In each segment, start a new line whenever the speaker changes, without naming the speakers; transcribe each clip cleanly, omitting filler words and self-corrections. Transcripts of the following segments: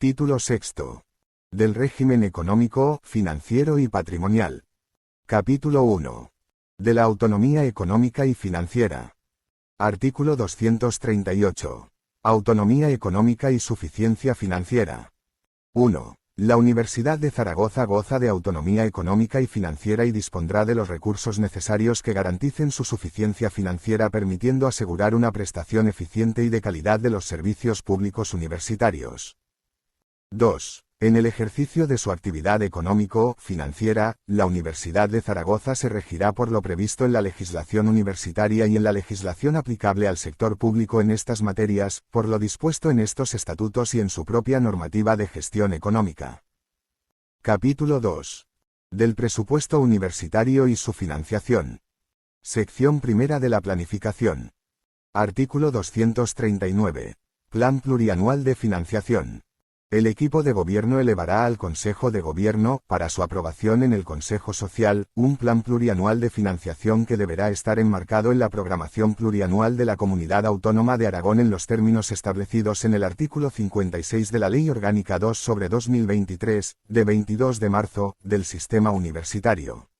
Título sexto. Del régimen económico, financiero y patrimonial. Capítulo 1. De la autonomía económica y financiera. Artículo 238. Autonomía económica y suficiencia financiera. 1. La Universidad de Zaragoza goza de autonomía económica y financiera y dispondrá de los recursos necesarios que garanticen su suficiencia financiera, permitiendo asegurar una prestación eficiente y de calidad de los servicios públicos universitarios. 2. En el ejercicio de su actividad económico-financiera, la Universidad de Zaragoza se regirá por lo previsto en la legislación universitaria y en la legislación aplicable al sector público en estas materias, por lo dispuesto en estos estatutos y en su propia normativa de gestión económica. Capítulo 2. Del presupuesto universitario y su financiación. Sección primera de la planificación. Artículo 239. Plan plurianual de financiación. El equipo de gobierno elevará al Consejo de Gobierno, para su aprobación en el Consejo Social, un plan plurianual de financiación que deberá estar enmarcado en la programación plurianual de la Comunidad Autónoma de Aragón en los términos establecidos en el artículo 56 de la Ley Orgánica 2/2023, de 22 de marzo, del Sistema Universitario.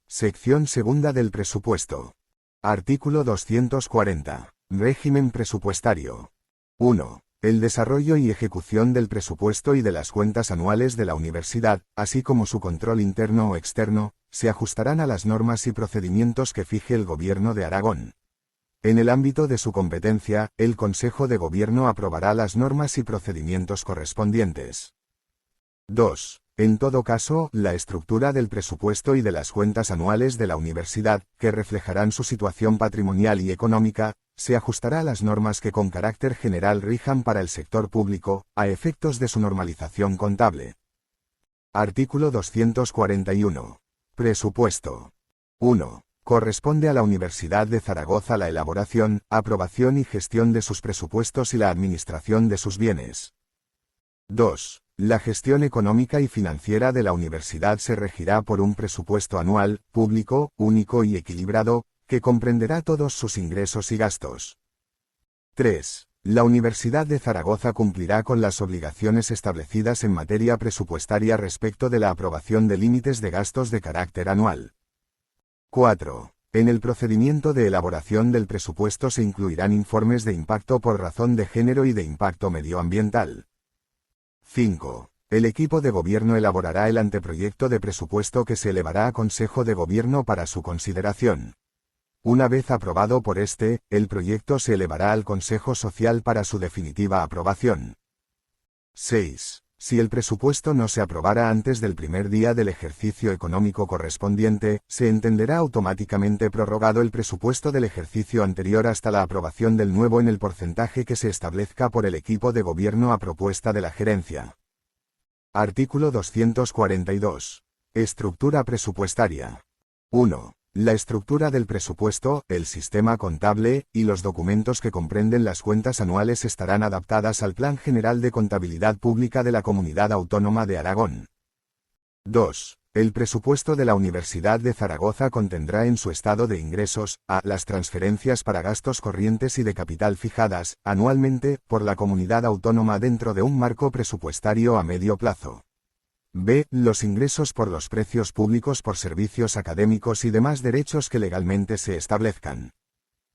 Sección segunda del presupuesto. Artículo 240. Régimen presupuestario. 1. El desarrollo y ejecución del presupuesto y de las cuentas anuales de la universidad, así como su control interno o externo, se ajustarán a las normas y procedimientos que fije el Gobierno de Aragón. En el ámbito de su competencia, el Consejo de Gobierno aprobará las normas y procedimientos correspondientes. 2. En todo caso, la estructura del presupuesto y de las cuentas anuales de la universidad, que reflejarán su situación patrimonial y económica, se ajustará a las normas que con carácter general rijan para el sector público, a efectos de su normalización contable. Artículo 241. Presupuesto. 1. Corresponde a la Universidad de Zaragoza la elaboración, aprobación y gestión de sus presupuestos y la administración de sus bienes. 2. La gestión económica y financiera de la universidad se regirá por un presupuesto anual, público, único y equilibrado, que comprenderá todos sus ingresos y gastos. 3. La Universidad de Zaragoza cumplirá con las obligaciones establecidas en materia presupuestaria respecto de la aprobación de límites de gastos de carácter anual. 4. En el procedimiento de elaboración del presupuesto se incluirán informes de impacto por razón de género y de impacto medioambiental. 5. El equipo de gobierno elaborará el anteproyecto de presupuesto que se elevará a Consejo de Gobierno para su consideración. Una vez aprobado por este, el proyecto se elevará al Consejo Social para su definitiva aprobación. 6. Si el presupuesto no se aprobara antes del primer día del ejercicio económico correspondiente, se entenderá automáticamente prorrogado el presupuesto del ejercicio anterior hasta la aprobación del nuevo en el porcentaje que se establezca por el equipo de gobierno a propuesta de la gerencia. Artículo 242. Estructura presupuestaria. 1. La estructura del presupuesto, el sistema contable, y los documentos que comprenden las cuentas anuales estarán adaptadas al Plan General de Contabilidad Pública de la Comunidad Autónoma de Aragón. 2. El presupuesto de la Universidad de Zaragoza contendrá en su estado de ingresos, a. Las transferencias para gastos corrientes y de capital fijadas, anualmente, por la Comunidad Autónoma dentro de un marco presupuestario a medio plazo. B. Los ingresos por los precios públicos por servicios académicos y demás derechos que legalmente se establezcan.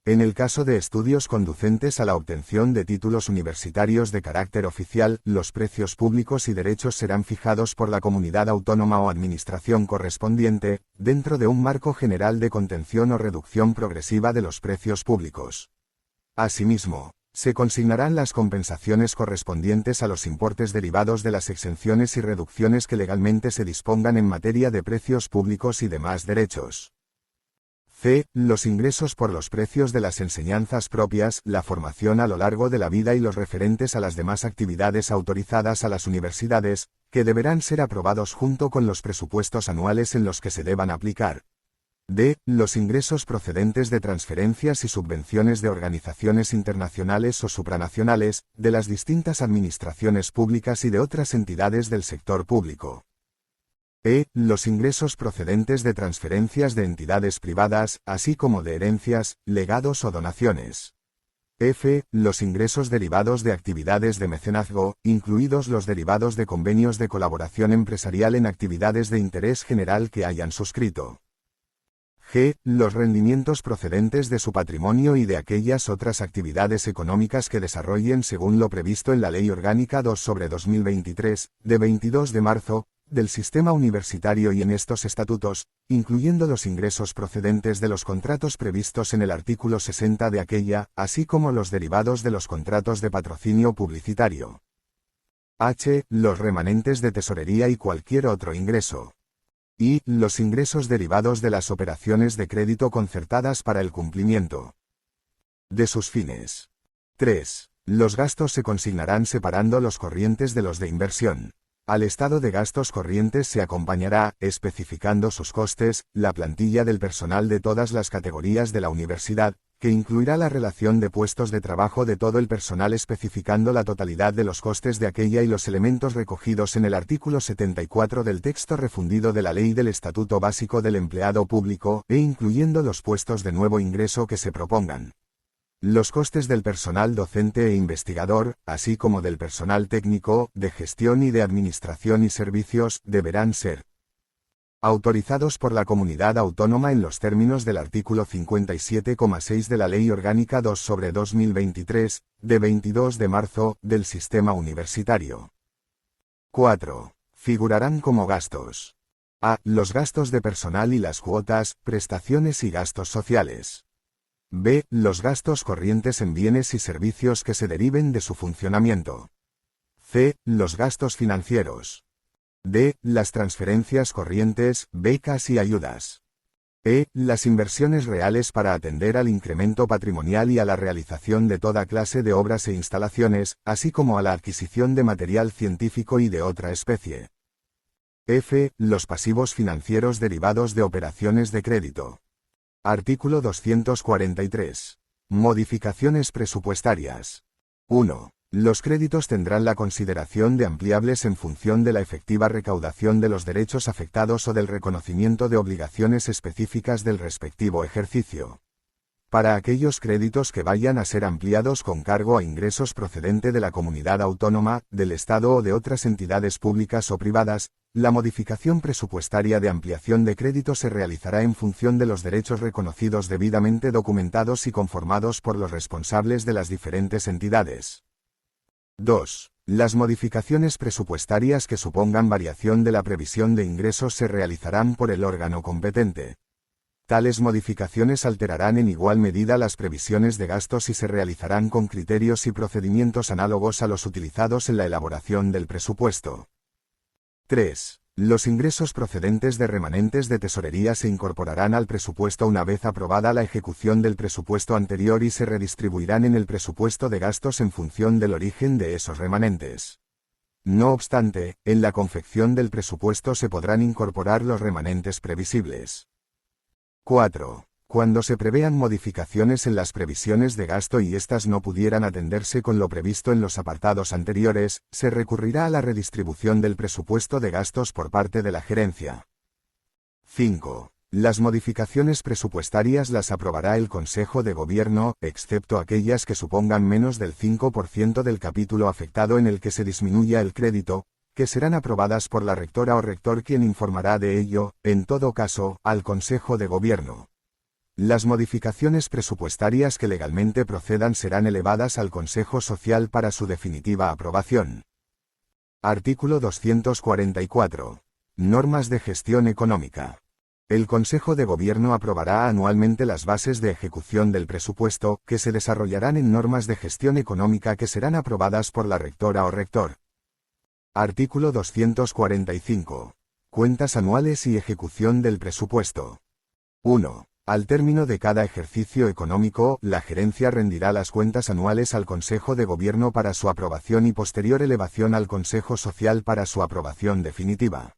En el caso de estudios conducentes a la obtención de títulos universitarios de carácter oficial, los precios públicos y derechos serán fijados por la comunidad autónoma o administración correspondiente, dentro de un marco general de contención o reducción progresiva de los precios públicos. Asimismo, se consignarán las compensaciones correspondientes a los importes derivados de las exenciones y reducciones que legalmente se dispongan en materia de precios públicos y demás derechos. C. Los ingresos por los precios de las enseñanzas propias, la formación a lo largo de la vida y los referentes a las demás actividades autorizadas a las universidades, que deberán ser aprobados junto con los presupuestos anuales en los que se deban aplicar. D. Los ingresos procedentes de transferencias y subvenciones de organizaciones internacionales o supranacionales, de las distintas administraciones públicas y de otras entidades del sector público. E. Los ingresos procedentes de transferencias de entidades privadas, así como de herencias, legados o donaciones. F. Los ingresos derivados de actividades de mecenazgo, incluidos los derivados de convenios de colaboración empresarial en actividades de interés general que hayan suscrito. G. Los rendimientos procedentes de su patrimonio y de aquellas otras actividades económicas que desarrollen según lo previsto en la Ley Orgánica 2/2023, de 22 de marzo, del sistema universitario y en estos estatutos, incluyendo los ingresos procedentes de los contratos previstos en el artículo 60 de aquella, así como los derivados de los contratos de patrocinio publicitario. H. Los remanentes de tesorería y cualquier otro ingreso. I. Los ingresos derivados de las operaciones de crédito concertadas para el cumplimiento de sus fines. 3. Los gastos se consignarán separando los corrientes de los de inversión. Al estado de gastos corrientes se acompañará, especificando sus costes, la plantilla del personal de todas las categorías de la universidad, que incluirá la relación de puestos de trabajo de todo el personal especificando la totalidad de los costes de aquella y los elementos recogidos en el artículo 74 del texto refundido de la Ley del Estatuto Básico del Empleado Público, e incluyendo los puestos de nuevo ingreso que se propongan. Los costes del personal docente e investigador, así como del personal técnico, de gestión y de administración y servicios, deberán ser autorizados por la comunidad autónoma en los términos del artículo 57,6 de la Ley Orgánica 2/2023, de 22 de marzo, del sistema universitario. 4. Figurarán como gastos. A. Los gastos de personal y las cuotas, prestaciones y gastos sociales. B. Los gastos corrientes en bienes y servicios que se deriven de su funcionamiento. C. Los gastos financieros. D. Las transferencias corrientes, becas y ayudas. E. Las inversiones reales para atender al incremento patrimonial y a la realización de toda clase de obras e instalaciones, así como a la adquisición de material científico y de otra especie. F. Los pasivos financieros derivados de operaciones de crédito. Artículo 243. Modificaciones presupuestarias. 1. Los créditos tendrán la consideración de ampliables en función de la efectiva recaudación de los derechos afectados o del reconocimiento de obligaciones específicas del respectivo ejercicio. Para aquellos créditos que vayan a ser ampliados con cargo a ingresos procedente de la comunidad autónoma, del Estado o de otras entidades públicas o privadas, la modificación presupuestaria de ampliación de crédito se realizará en función de los derechos reconocidos debidamente documentados y conformados por los responsables de las diferentes entidades. 2. Las modificaciones presupuestarias que supongan variación de la previsión de ingresos se realizarán por el órgano competente. Tales modificaciones alterarán en igual medida las previsiones de gastos y se realizarán con criterios y procedimientos análogos a los utilizados en la elaboración del presupuesto. 3. Los ingresos procedentes de remanentes de tesorería se incorporarán al presupuesto una vez aprobada la ejecución del presupuesto anterior y se redistribuirán en el presupuesto de gastos en función del origen de esos remanentes. No obstante, en la confección del presupuesto se podrán incorporar los remanentes previsibles. 4. Cuando se prevean modificaciones en las previsiones de gasto y éstas no pudieran atenderse con lo previsto en los apartados anteriores, se recurrirá a la redistribución del presupuesto de gastos por parte de la gerencia. 5. Las modificaciones presupuestarias las aprobará el Consejo de Gobierno, excepto aquellas que supongan menos del 5% del capítulo afectado en el que se disminuya el crédito, que serán aprobadas por la rectora o rector quien informará de ello, en todo caso, al Consejo de Gobierno. Las modificaciones presupuestarias que legalmente procedan serán elevadas al Consejo Social para su definitiva aprobación. Artículo 244. Normas de gestión económica. El Consejo de Gobierno aprobará anualmente las bases de ejecución del presupuesto, que se desarrollarán en normas de gestión económica que serán aprobadas por la rectora o rector. Artículo 245. Cuentas anuales y ejecución del presupuesto. 1. Al término de cada ejercicio económico, la gerencia rendirá las cuentas anuales al Consejo de Gobierno para su aprobación y posterior elevación al Consejo Social para su aprobación definitiva.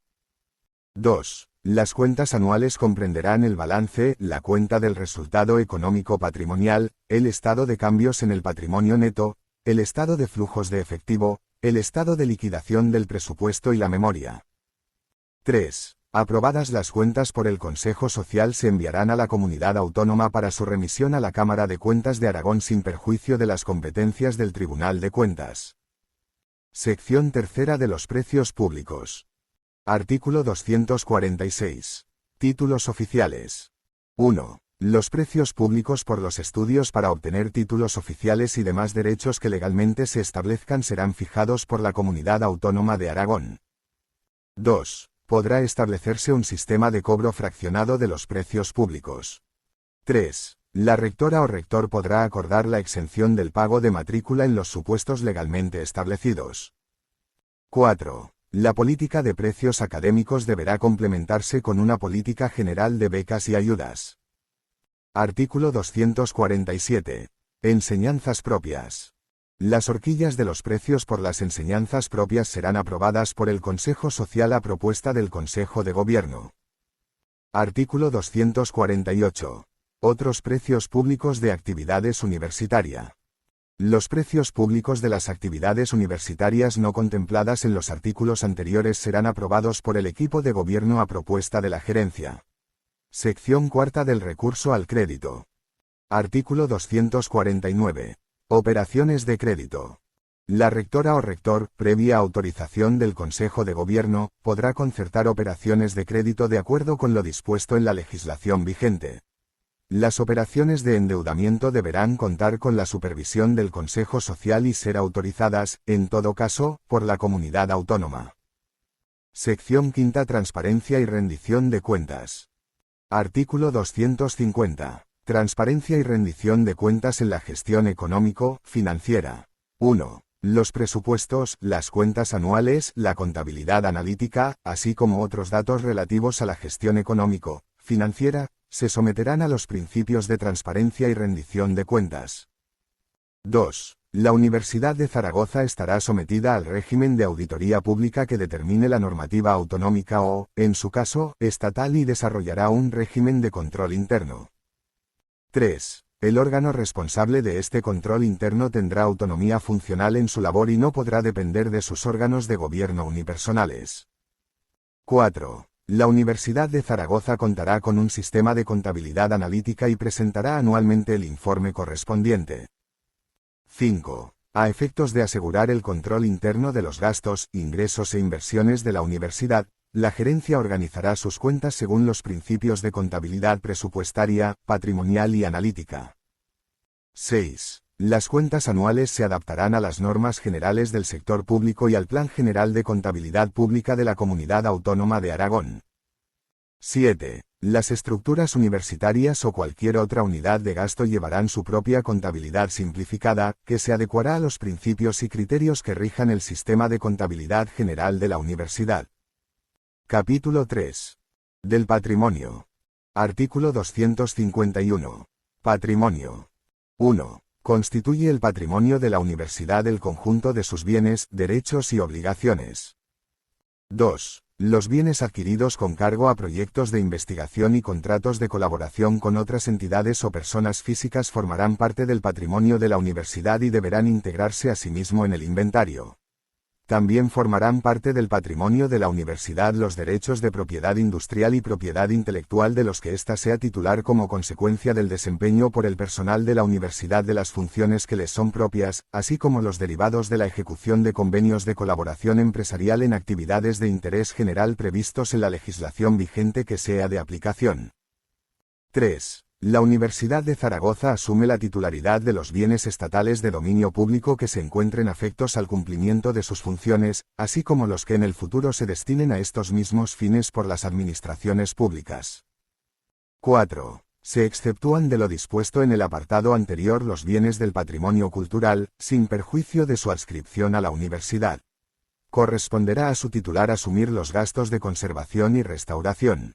2. Las cuentas anuales comprenderán el balance, la cuenta del resultado económico patrimonial, el estado de cambios en el patrimonio neto, el estado de flujos de efectivo, el estado de liquidación del presupuesto y la memoria. 3. Aprobadas las cuentas por el Consejo Social, se enviarán a la comunidad autónoma para su remisión a la Cámara de Cuentas de Aragón sin perjuicio de las competencias del Tribunal de Cuentas. Sección tercera de los precios públicos. Artículo 246. Títulos oficiales. 1. Los precios públicos por los estudios para obtener títulos oficiales y demás derechos que legalmente se establezcan serán fijados por la Comunidad Autónoma de Aragón. 2. Podrá establecerse un sistema de cobro fraccionado de los precios públicos. 3. La rectora o rector podrá acordar la exención del pago de matrícula en los supuestos legalmente establecidos. 4. La política de precios académicos deberá complementarse con una política general de becas y ayudas. Artículo 247. Enseñanzas propias. Las horquillas de los precios por las enseñanzas propias serán aprobadas por el Consejo Social a propuesta del Consejo de Gobierno. Artículo 248. Otros precios públicos de actividades universitarias. Los precios públicos de las actividades universitarias no contempladas en los artículos anteriores serán aprobados por el equipo de gobierno a propuesta de la gerencia. Sección cuarta del recurso al crédito. Artículo 249. Operaciones de crédito. La rectora o rector, previa autorización del Consejo de Gobierno, podrá concertar operaciones de crédito de acuerdo con lo dispuesto en la legislación vigente. Las operaciones de endeudamiento deberán contar con la supervisión del Consejo Social y ser autorizadas, en todo caso, por la comunidad autónoma. Sección quinta. Transparencia y rendición de cuentas. Artículo 250. Transparencia y rendición de cuentas en la gestión económico-financiera. 1. Los presupuestos, las cuentas anuales, la contabilidad analítica, así como otros datos relativos a la gestión económico-financiera, se someterán a los principios de transparencia y rendición de cuentas. 2. La Universidad de Zaragoza estará sometida al régimen de auditoría pública que determine la normativa autonómica o, en su caso, estatal, y desarrollará un régimen de control interno. 3. El órgano responsable de este control interno tendrá autonomía funcional en su labor y no podrá depender de sus órganos de gobierno unipersonales. 4. La Universidad de Zaragoza contará con un sistema de contabilidad analítica y presentará anualmente el informe correspondiente. 5. A efectos de asegurar el control interno de los gastos, ingresos e inversiones de la universidad, la gerencia organizará sus cuentas según los principios de contabilidad presupuestaria, patrimonial y analítica. 6. Las cuentas anuales se adaptarán a las normas generales del sector público y al Plan General de Contabilidad Pública de la Comunidad Autónoma de Aragón. 7. Las estructuras universitarias o cualquier otra unidad de gasto llevarán su propia contabilidad simplificada, que se adecuará a los principios y criterios que rijan el sistema de contabilidad general de la universidad. Capítulo 3. Del patrimonio. Artículo 251. Patrimonio. 1. Constituye el patrimonio de la universidad el conjunto de sus bienes, derechos y obligaciones. 2. Los bienes adquiridos con cargo a proyectos de investigación y contratos de colaboración con otras entidades o personas físicas formarán parte del patrimonio de la universidad y deberán integrarse asimismo en el inventario. También formarán parte del patrimonio de la universidad los derechos de propiedad industrial y propiedad intelectual de los que ésta sea titular como consecuencia del desempeño por el personal de la universidad de las funciones que les son propias, así como los derivados de la ejecución de convenios de colaboración empresarial en actividades de interés general previstos en la legislación vigente que sea de aplicación. 3. La Universidad de Zaragoza asume la titularidad de los bienes estatales de dominio público que se encuentren afectos al cumplimiento de sus funciones, así como los que en el futuro se destinen a estos mismos fines por las administraciones públicas. 4. Se exceptúan de lo dispuesto en el apartado anterior los bienes del patrimonio cultural, sin perjuicio de su adscripción a la universidad. Corresponderá a su titular asumir los gastos de conservación y restauración.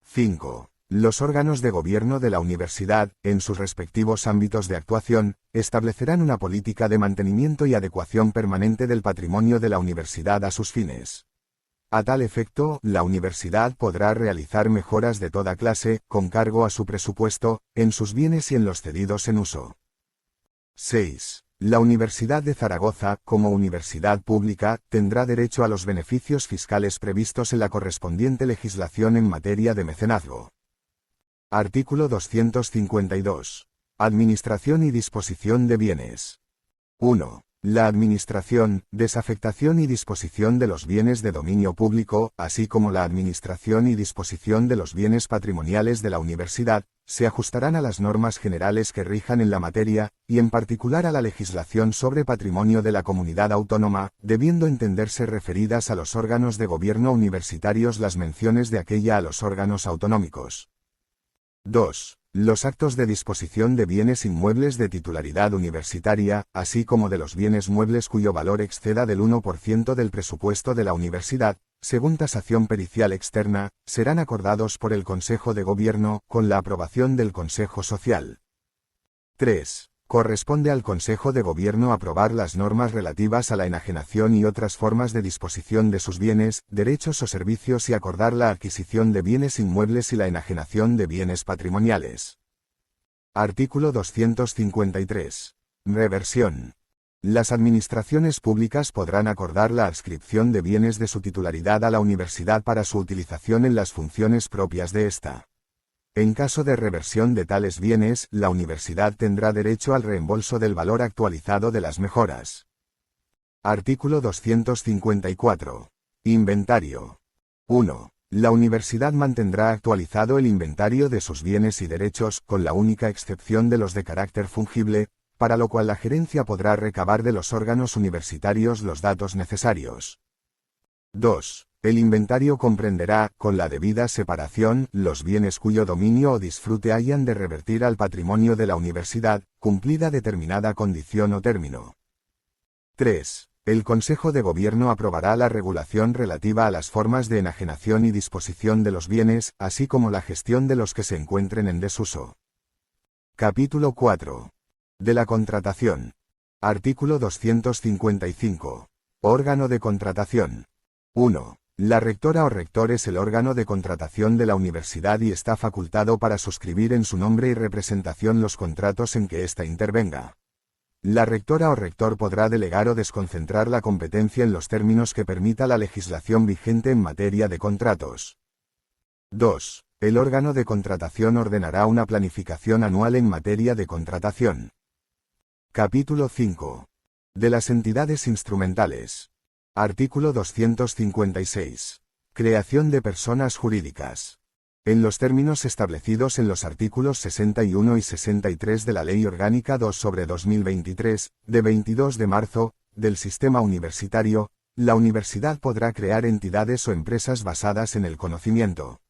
5. Los órganos de gobierno de la universidad, en sus respectivos ámbitos de actuación, establecerán una política de mantenimiento y adecuación permanente del patrimonio de la universidad a sus fines. A tal efecto, la universidad podrá realizar mejoras de toda clase, con cargo a su presupuesto, en sus bienes y en los cedidos en uso. 6. La Universidad de Zaragoza, como universidad pública, tendrá derecho a los beneficios fiscales previstos en la correspondiente legislación en materia de mecenazgo. Artículo 252. Administración y disposición de bienes. 1. La administración, desafectación y disposición de los bienes de dominio público, así como la administración y disposición de los bienes patrimoniales de la universidad, se ajustarán a las normas generales que rijan en la materia, y en particular a la legislación sobre patrimonio de la comunidad autónoma, debiendo entenderse referidas a los órganos de gobierno universitarios las menciones de aquella a los órganos autonómicos. 2. Los actos de disposición de bienes inmuebles de titularidad universitaria, así como de los bienes muebles cuyo valor exceda del 1% del presupuesto de la universidad, según tasación pericial externa, serán acordados por el Consejo de Gobierno, con la aprobación del Consejo Social. 3. Corresponde al Consejo de Gobierno aprobar las normas relativas a la enajenación y otras formas de disposición de sus bienes, derechos o servicios y acordar la adquisición de bienes inmuebles y la enajenación de bienes patrimoniales. Artículo 253. Reversión. Las administraciones públicas podrán acordar la adscripción de bienes de su titularidad a la universidad para su utilización en las funciones propias de ésta. En caso de reversión de tales bienes, la universidad tendrá derecho al reembolso del valor actualizado de las mejoras. Artículo 254. Inventario. 1. La universidad mantendrá actualizado el inventario de sus bienes y derechos, con la única excepción de los de carácter fungible, para lo cual la gerencia podrá recabar de los órganos universitarios los datos necesarios. 2. El inventario comprenderá, con la debida separación, los bienes cuyo dominio o disfrute hayan de revertir al patrimonio de la universidad, cumplida determinada condición o término. 3. El Consejo de Gobierno aprobará la regulación relativa a las formas de enajenación y disposición de los bienes, así como la gestión de los que se encuentren en desuso. Capítulo 4. De la contratación. Artículo 255. Órgano de contratación. 1. La rectora o rector es el órgano de contratación de la universidad y está facultado para suscribir en su nombre y representación los contratos en que ésta intervenga. La rectora o rector podrá delegar o desconcentrar la competencia en los términos que permita la legislación vigente en materia de contratos. 2. El órgano de contratación ordenará una planificación anual en materia de contratación. Capítulo 5. De las entidades instrumentales. Artículo 256. Creación de personas jurídicas. En los términos establecidos en los artículos 61 y 63 de la Ley Orgánica 2/2023, de 22 de marzo, del Sistema Universitario, la universidad podrá crear entidades o empresas basadas en el conocimiento.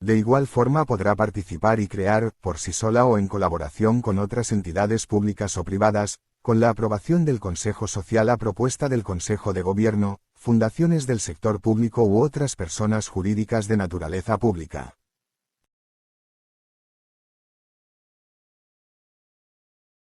De igual forma podrá participar y crear, por sí sola o en colaboración con otras entidades públicas o privadas, con la aprobación del Consejo Social a propuesta del Consejo de Gobierno, fundaciones del sector público u otras personas jurídicas de naturaleza pública.